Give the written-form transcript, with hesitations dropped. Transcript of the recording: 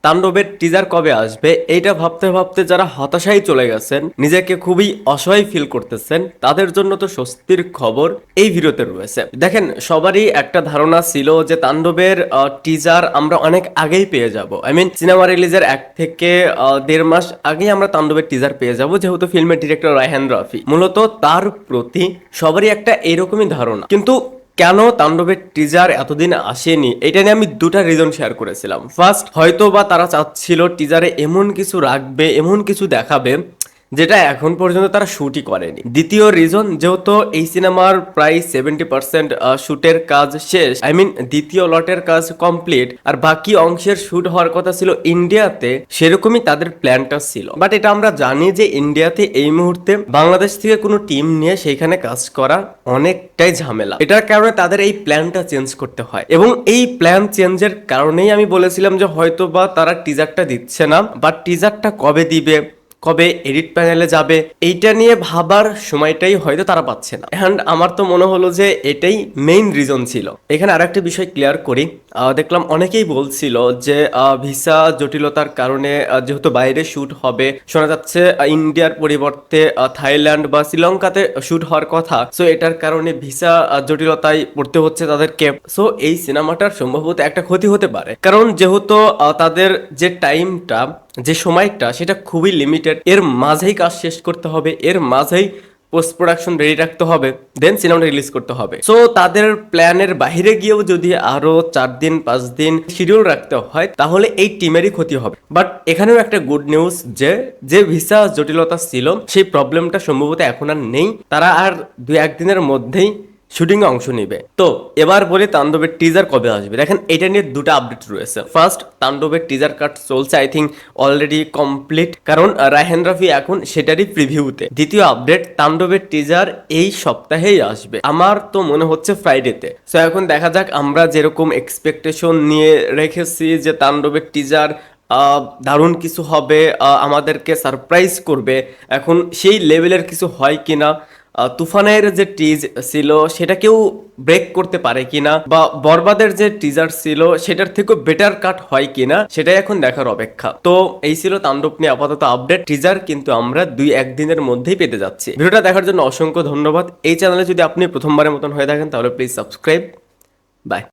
তাণ্ডবের টিজার কবে আসবে এইটা ভাবতে ভাবতে যারা হতাশায় চলে গেছেন, নিজেকে খুবই অসহায় ফিল করতেছেন, তাদের জন্য তো স্বস্তির খবর এই ভিডিওতে রয়েছে। দেখেন, সবারই একটা ধারণা ছিল যে তাণ্ডবের টিজার আমরা অনেক আগেই পেয়ে যাব। সিনেমা রিলিজের 1 থেকে 1.5 মাস আগেই আমরা তাণ্ডবের টিজার পেয়ে যাব, যেহেতু ফিল্মের ডিরেক্টর রায়হান রাফি। মূলত তার প্রতি সবারই একটা এরকমই ধারণা। কিন্তু কেন তাণ্ডবের টিজার এতদিন আসেনি, এটা নিয়ে আমি দুটা রিজন শেয়ার করেছিলাম। ফার্স্ট, হয়তো বা তারা চাচ্ছিল টিজারে এমন কিছু রাখবে, এমন কিছু দেখাবে যেটা এখন পর্যন্ত তারা শুটই করেনি। দ্বিতীয় রিজন, যেহেতু এই সিনেমার প্রায় 70% শুটের কাজ শেষ, দ্বিতীয় লটের কাজ কমপ্লিট, আর বাকি অংশের শুট হওয়ার কথা ছিল ইন্ডিয়াতে, সেরকমই তাদের প্ল্যানটা ছিল। বাট এটা আমরা জানি যে ইন্ডিয়াতে এই মুহূর্তে বাংলাদেশ থেকে কোনো টিম নিয়ে সেইখানে কাজ করা অনেকটাই ঝামেলা। এটার কারণে তাদের এই প্ল্যানটা চেঞ্জ করতে হয়, এবং এই প্ল্যান চেঞ্জের কারণেই আমি বলেছিলাম যে হয়তো বা তারা টিজারটা দিচ্ছে না, বাট টিজারটা কবে দিবে, কবে এডিট প্যানেলে যাবে, এইটা নিয়ে ভাবার সময়টাই হয়তো তারা পাচ্ছে না। এন্ড আমার তো মনে হলো যে এটাই মেইন রিজন ছিল। এখানে আরেকটা বিষয় ক্লিয়ার করি। দেখলাম অনেকেই বলছিল যে ভিসা জটিলতার কারণে যেহেতু বাইরে শুট হবে, শোনা যাচ্ছে ইন্ডিয়ার পরিবর্তে থাইল্যান্ড বা শ্রীলঙ্কাতে শুট হওয়ার কথা, সো এটার কারণে ভিসা জটিলতায় পড়তে হচ্ছে তাদেরকে। সো এই সিনেমাটার সম্ভবত একটা ক্ষতি হতে পারে, কারণ যেহেতু তাদের যে টাইমটা, যে সময়টা, সেটা খুবই লিমিটেড। এর মাঝেই কাজ শেষ করতে হবে, এর মাঝেই পোস্ট প্রোডাকশন রেডি রাখতে হবে, দেন সিনেমাটা রিলিজ করতে হবে। সো তাদের প্ল্যানের বাইরে গিয়েও যদি আরো 4 দিন 5 দিন শিডিউল রাখতে হয়, তাহলে এই টিমেরই ক্ষতি হবে। বাট এখানেও একটা গুড নিউজ, যে ভিসা জটিলতা ছিল সেই প্রবলেমটা সম্ভবত এখন আর নেই। তারা আর 2-1 দিনের মধ্যেই শুটিং এ অংশ নিবে। তো এবার বলি তাণ্ডবের টিজার কবে আসবে। দেখেন, এটা নিয়ে দুটো আপডেট রয়েছে। ফার্স্ট, তাণ্ডবের টিজার কাট চলছে, আই থিঙ্ক অলরেডি কমপ্লিট, কারণ রায়হান রাফি এখন সেটারই প্রিভিউতে। দ্বিতীয় আপডেট, তাণ্ডবের টিজার এই সপ্তাহেই আসবে, আমার তো মনে হচ্ছে ফ্রাইডেতে। সো এখন দেখা যাক, আমরা যেরকম এক্সপেকটেশন নিয়ে রেখেছি যে তাণ্ডবের টিজার দারুণ কিছু হবে, আমাদেরকে সারপ্রাইজ করবে, এখন সেই লেভেলের কিছু হয় কিনা, তুফানের যে টিজ ছিল সেটাকেও ব্রেক করতে পারে কিনা, বা বরবাদের যে টিজার ছিল সেটার থেকেও বেটার কাট হয় কিনা, সেটাই এখন দেখার অপেক্ষা। তো এই ছিল তাণ্ডব নিয়ে আপাতত আপডেট। টিজার কিন্তু আমরা 2-1 দিনের মধ্যেই পেতে যাচ্ছি। ভিডিওটা দেখার জন্য অসংখ্য ধন্যবাদ। এই চ্যানেলে যদি আপনি প্রথমবারের মতন হয়ে থাকেন তাহলে প্লিজ সাবস্ক্রাইব। বাই।